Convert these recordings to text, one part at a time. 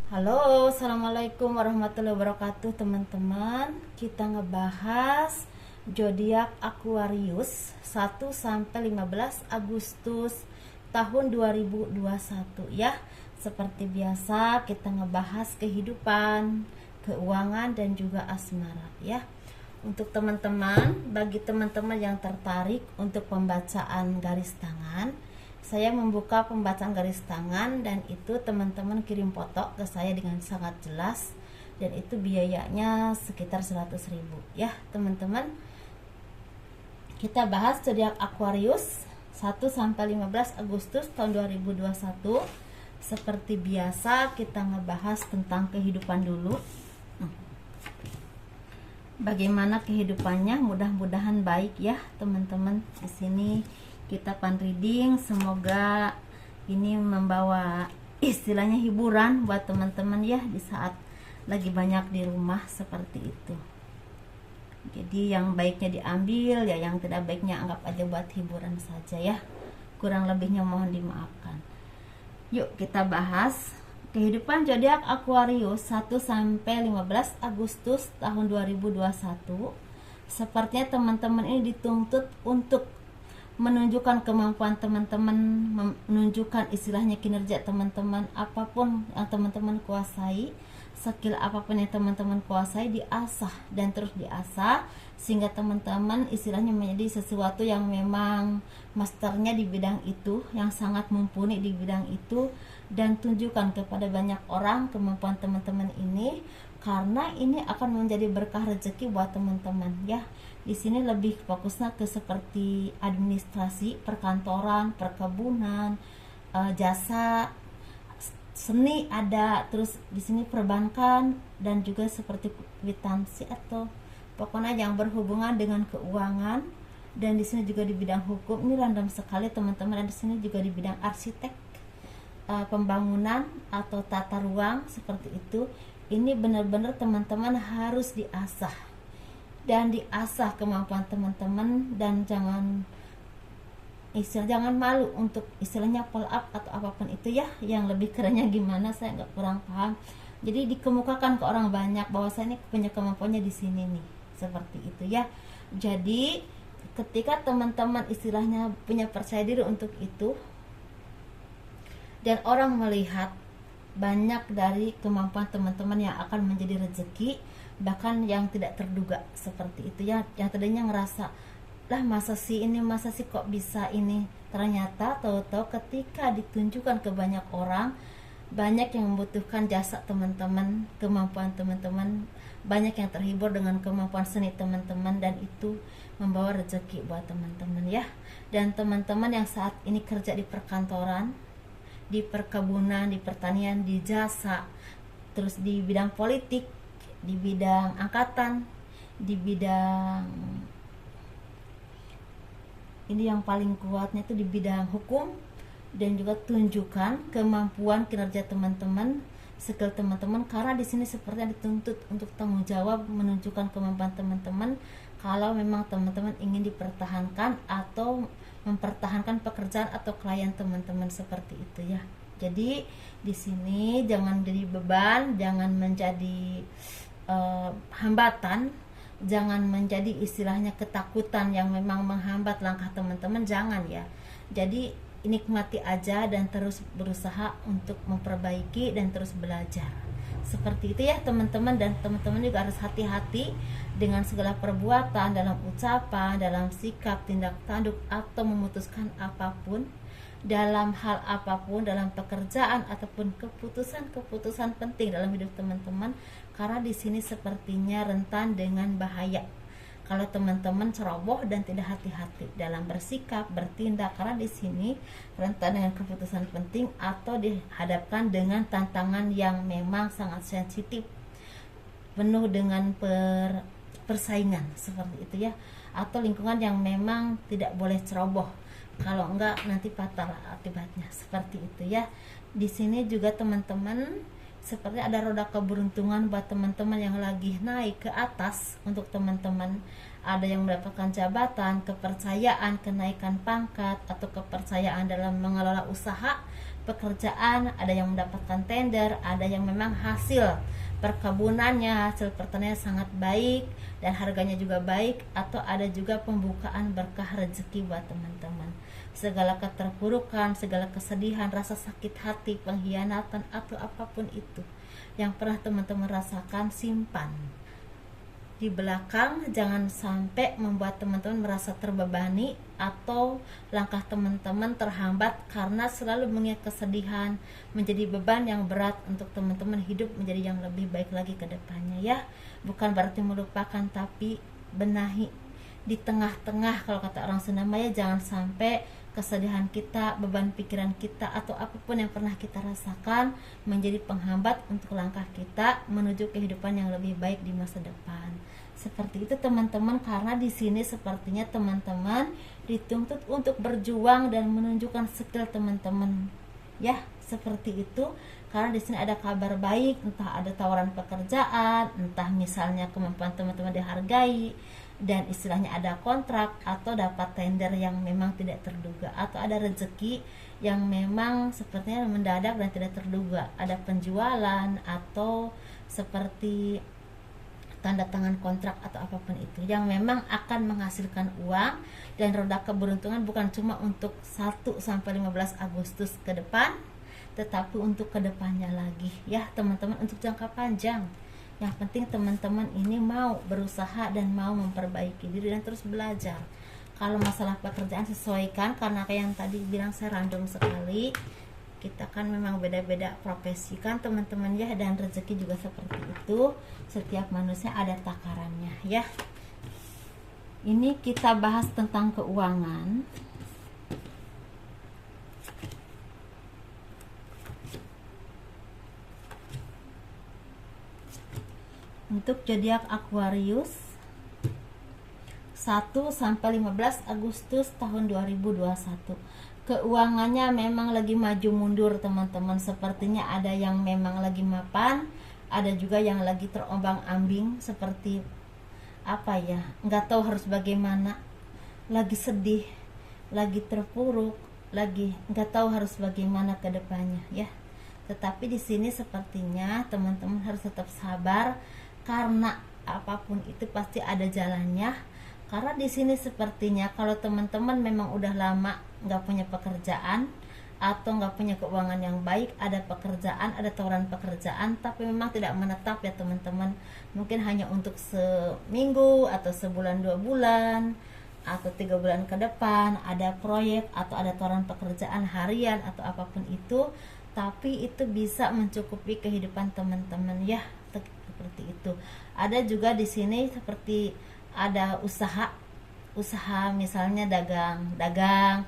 Halo, assalamualaikum warahmatullahi wabarakatuh teman-teman. Kita ngebahas zodiak Aquarius 1 sampai 15 Agustus tahun 2021 ya. Seperti biasa kita ngebahas kehidupan, keuangan dan juga asmara ya. Untuk teman-teman, bagi teman-teman yang tertarik untuk pembacaan garis tangan, saya membuka pembacaan garis tangan dan itu teman-teman kirim foto ke saya dengan sangat jelas, dan itu biayanya sekitar 100.000 ya teman-teman. Kita bahas zodiak Aquarius 1 sampai 15 Agustus tahun 2021. Seperti biasa kita ngebahas tentang kehidupan dulu. Bagaimana kehidupannya, mudah-mudahan baik ya teman-teman. Di sini kita pan reading, semoga ini membawa istilahnya hiburan buat teman-teman ya di saat lagi banyak di rumah seperti itu. Jadi yang baiknya diambil ya, yang tidak baiknya anggap aja buat hiburan saja ya. Kurang lebihnya mohon dimaafkan. Yuk kita bahas kehidupan zodiak Aquarius 1 sampai 15 Agustus tahun 2021. Sepertinya teman-teman ini dituntut untuk menunjukkan kemampuan teman-teman, menunjukkan istilahnya kinerja teman-teman, apapun yang teman-teman kuasai, skill apapun yang teman-teman kuasai diasah dan terus diasah sehingga teman-teman istilahnya menjadi sesuatu yang memang masternya di bidang itu, yang sangat mumpuni di bidang itu, dan tunjukkan kepada banyak orang kemampuan teman-teman ini, karena ini akan menjadi berkah rezeki buat teman-teman ya. Di sini lebih fokusnya ke seperti administrasi, perkantoran, perkebunan, jasa, seni ada, terus di sini perbankan dan juga seperti kwitansi atau pokoknya yang berhubungan dengan keuangan. Dan di sini juga di bidang hukum, ini random sekali teman-teman. Di sini juga di bidang arsitek, pembangunan atau tata ruang seperti itu. Ini benar-benar teman-teman harus diasah dan diasah kemampuan teman-teman, dan jangan malu untuk istilahnya follow up atau apapun itu ya. Yang lebih kerennya gimana saya nggak kurang paham. Jadi dikemukakan ke orang banyak bahwa saya ini punya kemampuannya di sini nih, seperti itu ya. Jadi ketika teman-teman istilahnya punya percaya diri untuk itu dan orang melihat banyak dari kemampuan teman-teman yang akan menjadi rezeki, bahkan yang tidak terduga seperti itu ya. Yang tadinya ngerasa lah masa sih kok bisa ini, ternyata tahu-tahu ketika ditunjukkan ke banyak orang, banyak yang membutuhkan jasa teman-teman, kemampuan teman-teman, banyak yang terhibur dengan kemampuan seni teman-teman, dan itu membawa rezeki buat teman-teman ya. Dan teman-teman yang saat ini kerja di perkantoran, di perkebunan, di pertanian, di jasa, terus di bidang politik, di bidang angkatan, di bidang ini yang paling kuatnya itu di bidang hukum, dan juga tunjukkan kemampuan kinerja teman-teman, skill teman-teman, karena di sini sepertinya dituntut untuk tanggung jawab menunjukkan kemampuan teman-teman kalau memang teman-teman ingin dipertahankan atau mempertahankan pekerjaan atau klien teman-teman seperti itu ya. Jadi di sini jangan jadi beban, jangan menjadi hambatan, jangan menjadi istilahnya ketakutan yang memang menghambat langkah teman-teman, jangan ya. Jadi nikmati aja dan terus berusaha untuk memperbaiki dan terus belajar. Seperti itu ya teman-teman. Dan teman-teman juga harus hati-hati dengan segala perbuatan, dalam ucapan, dalam sikap, tindak tanduk, atau memutuskan apapun, dalam hal apapun, dalam pekerjaan ataupun keputusan-keputusan penting dalam hidup teman-teman, karena di sini sepertinya rentan dengan bahaya kalau teman-teman ceroboh dan tidak hati-hati dalam bersikap, bertindak, karena di sini rentan dengan keputusan penting atau dihadapkan dengan tantangan yang memang sangat sensitif, penuh dengan persaingan seperti itu ya, atau lingkungan yang memang tidak boleh ceroboh, kalau enggak nanti fatal akibatnya seperti itu ya. Di sini juga teman-teman seperti ada roda keberuntungan buat teman-teman yang lagi naik ke atas. Untuk teman-teman ada yang mendapatkan jabatan, kepercayaan, kenaikan pangkat, atau kepercayaan dalam mengelola usaha, pekerjaan, ada yang mendapatkan tender, ada yang memang hasil perkebunannya, hasil pertanian sangat baik dan harganya juga baik, atau ada juga pembukaan berkah rezeki buat teman-teman. Segala keterpurukan, segala kesedihan, rasa sakit hati, pengkhianatan, atau apapun itu yang pernah teman-teman rasakan, simpan di belakang. Jangan sampai membuat teman-teman merasa terbebani atau langkah teman-teman terhambat karena selalu mengingat kesedihan, menjadi beban yang berat untuk teman-teman hidup menjadi yang lebih baik lagi ke depannya ya. Bukan berarti melupakan, tapi benahi di tengah-tengah, kalau kata orang Sunda Maya, jangan sampai kesedihan kita, beban pikiran kita, atau apapun yang pernah kita rasakan menjadi penghambat untuk langkah kita menuju kehidupan yang lebih baik di masa depan. Seperti itu teman-teman, karena di sini sepertinya teman-teman dituntut untuk berjuang dan menunjukkan skill teman-teman. Ya, seperti itu. Karena di sini ada kabar baik, entah ada tawaran pekerjaan, entah misalnya kemampuan teman-teman dihargai, dan istilahnya ada kontrak, atau dapat tender yang memang tidak terduga, atau ada rezeki yang memang sepertinya mendadak dan tidak terduga, ada penjualan atau seperti tanda tangan kontrak atau apapun itu yang memang akan menghasilkan uang dan roda keberuntungan, bukan cuma untuk 1 sampai 15 Agustus ke depan, tetapi untuk kedepannya lagi ya teman-teman, untuk jangka panjang. Yang penting teman-teman ini mau berusaha dan mau memperbaiki diri dan terus belajar. Kalau masalah pekerjaan sesuaikan, karena kayak yang tadi bilang saya random sekali, kita kan memang beda-beda profesi kan teman-teman ya, dan rezeki juga seperti itu. Setiap manusia ada takarannya ya. Ini kita bahas tentang keuangan. Untuk zodiak Aquarius 1 sampai 15 Agustus tahun 2021. Keuangannya memang lagi maju mundur teman-teman. Sepertinya ada yang memang lagi mapan, ada juga yang lagi terombang-ambing, seperti apa ya, nggak tahu harus bagaimana, lagi sedih, lagi terpuruk, lagi nggak tahu harus bagaimana ke depannya ya. Tetapi di sini sepertinya teman-teman harus tetap sabar, karena apapun itu pasti ada jalannya. Karena di sini sepertinya kalau teman-teman memang udah lama nggak punya pekerjaan atau nggak punya keuangan yang baik, ada pekerjaan, ada tawaran pekerjaan, tapi memang tidak menetap ya teman-teman. Mungkin hanya untuk seminggu atau sebulan, 2 bulan atau 3 bulan ke depan, ada proyek atau ada tawaran pekerjaan harian atau apapun itu, tapi itu bisa mencukupi kehidupan teman-teman ya, seperti itu. Ada juga di sini seperti ada usaha misalnya dagang,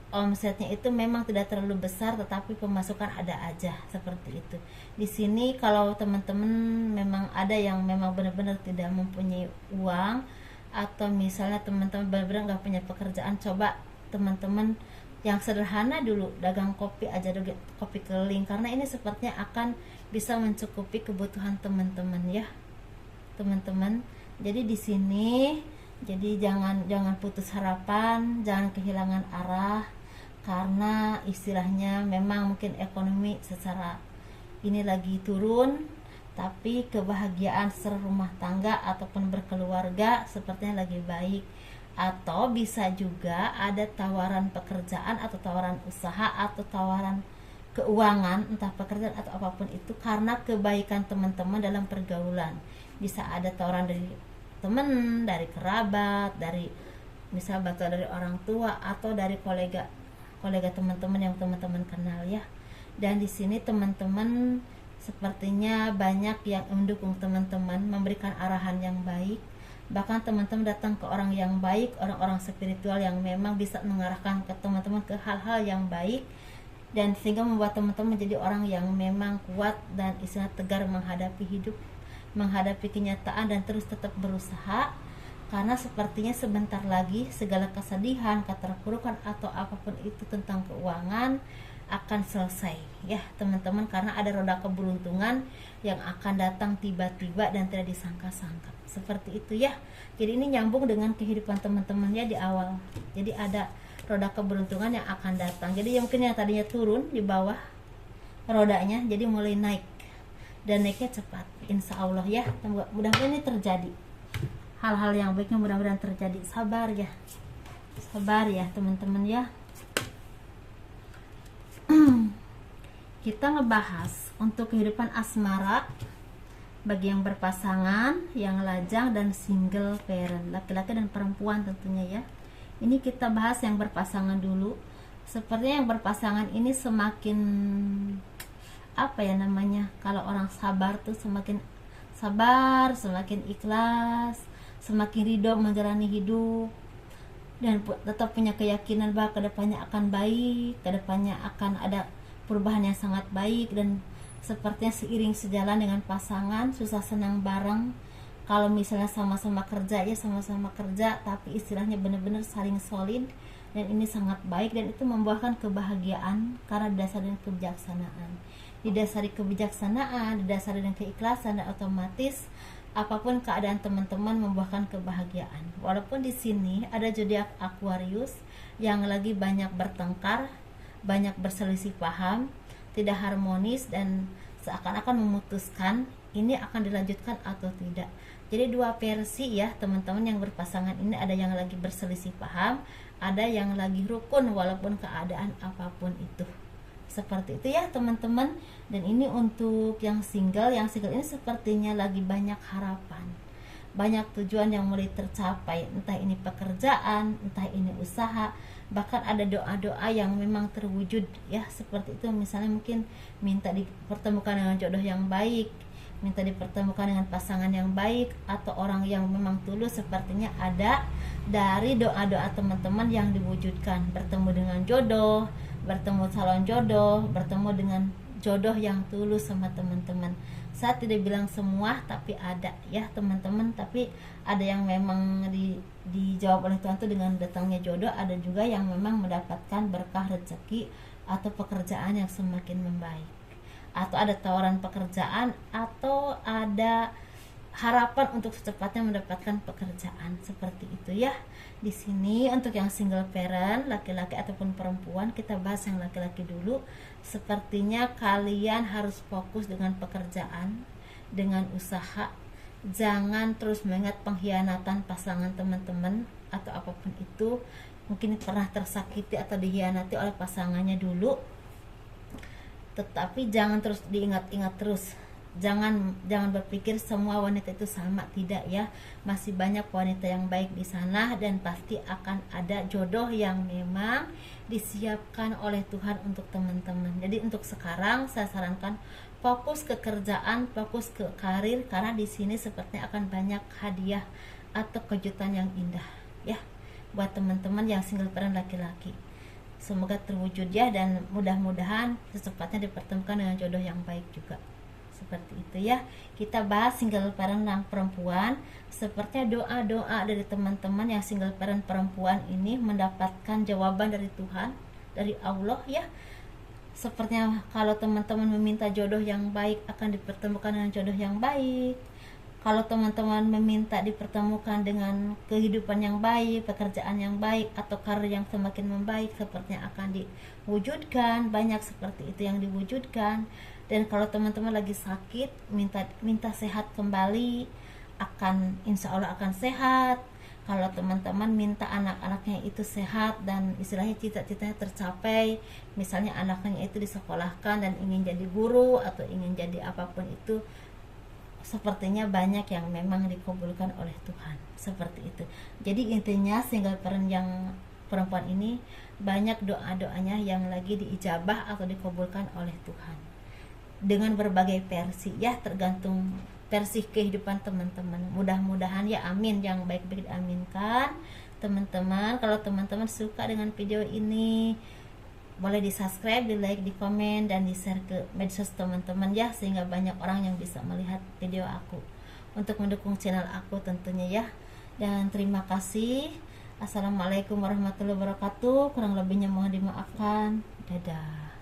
omsetnya itu memang tidak terlalu besar, tetapi pemasukan ada aja, seperti itu. Di sini kalau teman-teman memang ada yang memang benar-benar tidak mempunyai uang, atau misalnya teman-teman benar-benar nggak punya pekerjaan, coba teman-teman yang sederhana dulu, dagang kopi aja, kopi keliling, karena ini sepertinya akan bisa mencukupi kebutuhan teman-teman ya teman-teman. Jadi di sini jadi jangan putus harapan, jangan kehilangan arah, karena istilahnya memang mungkin ekonomi secara ini lagi turun, tapi kebahagiaan serumah tangga ataupun berkeluarga sepertinya lagi baik. Atau bisa juga ada tawaran pekerjaan atau tawaran usaha atau tawaran keuangan, entah pekerjaan atau apapun itu, karena kebaikan teman-teman dalam pergaulan. Bisa ada tawaran dari teman, dari kerabat, dari misalnya atau dari orang tua, atau dari kolega teman-teman yang teman-teman kenal ya. Dan di sini teman-teman sepertinya banyak yang mendukung teman-teman, memberikan arahan yang baik. Bahkan teman-teman datang ke orang yang baik, orang-orang spiritual yang memang bisa mengarahkan ke teman-teman ke hal-hal yang baik, dan sehingga membuat teman-teman menjadi orang yang memang kuat dan istilah tegar menghadapi hidup, menghadapi kenyataan, dan terus tetap berusaha. Karena sepertinya sebentar lagi segala kesedihan, keterpurukan atau apapun itu tentang keuangan akan selesai ya teman-teman, karena ada roda keberuntungan yang akan datang tiba-tiba dan tidak disangka-sangka, seperti itu ya. Jadi ini nyambung dengan kehidupan teman-teman ya di awal. Jadi ada roda keberuntungan yang akan datang. Jadi mungkin yang tadinya turun di bawah rodanya jadi mulai naik, dan naiknya cepat, insya Allah ya. Mudah-mudahan ini terjadi, hal-hal yang baiknya mudah-mudahan terjadi. Sabar ya teman-teman ya. Kita ngebahas untuk kehidupan asmara bagi yang berpasangan, yang lajang, dan single parent, laki-laki dan perempuan tentunya ya. Ini kita bahas yang berpasangan dulu. Sepertinya yang berpasangan ini semakin kalau orang sabar tuh semakin sabar, semakin ikhlas, semakin ridho menjalani hidup, dan tetap punya keyakinan bahwa kedepannya akan baik, kedepannya akan ada perubahan yang sangat baik. Dan sepertinya seiring sejalan dengan pasangan, susah senang bareng. Kalau misalnya sama-sama kerja ya sama-sama kerja, tapi istilahnya benar-benar saling solid, dan ini sangat baik, dan itu membuahkan kebahagiaan karena didasari dengan kebijaksanaan. Didasari kebijaksanaan, didasari dengan keikhlasan, dan otomatis apapun keadaan teman-teman membuahkan kebahagiaan. Walaupun di sini ada zodiak Aquarius yang lagi banyak bertengkar, banyak berselisih paham, tidak harmonis, dan seakan-akan memutuskan ini akan dilanjutkan atau tidak. Jadi dua versi ya teman-teman yang berpasangan ini, ada yang lagi berselisih paham, ada yang lagi rukun walaupun keadaan apapun itu. Seperti itu ya teman-teman. Dan ini untuk yang single ini sepertinya lagi banyak harapan, banyak tujuan yang mulai tercapai, entah ini pekerjaan, entah ini usaha, bahkan ada doa-doa yang memang terwujud ya. Seperti itu, misalnya mungkin minta dipertemukan dengan jodoh yang baik, minta dipertemukan dengan pasangan yang baik, atau orang yang memang tulus. Sepertinya ada dari doa-doa teman-teman yang diwujudkan, bertemu dengan jodoh, bertemu calon jodoh, bertemu dengan jodoh yang tulus sama teman-teman. Saya tidak bilang semua, tapi ada ya teman-teman. Tapi ada yang memang dijawab oleh Tuhan tuh dengan datangnya jodoh, ada juga yang memang mendapatkan berkah rezeki atau pekerjaan yang semakin membaik, atau ada tawaran pekerjaan, atau ada harapan untuk secepatnya mendapatkan pekerjaan. Seperti itu ya. Di sini untuk yang single parent, laki-laki ataupun perempuan, kita bahas yang laki-laki dulu. Sepertinya kalian harus fokus dengan pekerjaan, dengan usaha. Jangan terus mengingat pengkhianatan pasangan teman-teman atau apapun itu. Mungkin pernah tersakiti atau dikhianati oleh pasangannya dulu, tetapi jangan terus diingat-ingat terus. Jangan berpikir semua wanita itu sama, tidak ya. Masih banyak wanita yang baik di sana, dan pasti akan ada jodoh yang memang disiapkan oleh Tuhan untuk teman-teman. Jadi untuk sekarang saya sarankan fokus ke kerjaan, fokus ke karir, karena di sini sepertinya akan banyak hadiah atau kejutan yang indah ya buat teman-teman yang single parent laki-laki. Semoga terwujud ya, dan mudah-mudahan secepatnya dipertemukan dengan jodoh yang baik juga. Seperti itu ya. Kita bahas single parent yang perempuan. Sepertinya doa-doa dari teman-teman yang single parent perempuan ini mendapatkan jawaban dari Tuhan, dari Allah ya. Sepertinya kalau teman-teman meminta jodoh yang baik, akan dipertemukan dengan jodoh yang baik. Kalau teman-teman meminta dipertemukan dengan kehidupan yang baik, pekerjaan yang baik, atau karir yang semakin membaik, sepertinya akan diwujudkan. Banyak seperti itu yang diwujudkan. Dan kalau teman-teman lagi sakit, minta sehat kembali, insya Allah akan sehat. Kalau teman-teman minta anak-anaknya itu sehat dan istilahnya cita-citanya tercapai, misalnya anaknya itu disekolahkan dan ingin jadi guru atau ingin jadi apapun itu, sepertinya banyak yang memang dikabulkan oleh Tuhan. Seperti itu. Jadi intinya single parent yang perempuan ini banyak doa-doanya yang lagi diijabah atau dikabulkan oleh Tuhan, dengan berbagai versi ya, tergantung versi kehidupan teman-teman. Mudah-mudahan ya, amin, yang baik-baik diaminkan teman-teman. Kalau teman-teman suka dengan video ini, boleh di subscribe, di like, di komen, dan di share ke medsos teman-teman ya, sehingga banyak orang yang bisa melihat video aku, untuk mendukung channel aku tentunya ya. Dan terima kasih. Assalamualaikum warahmatullahi wabarakatuh. Kurang lebihnya mohon dimaafkan. Dadah.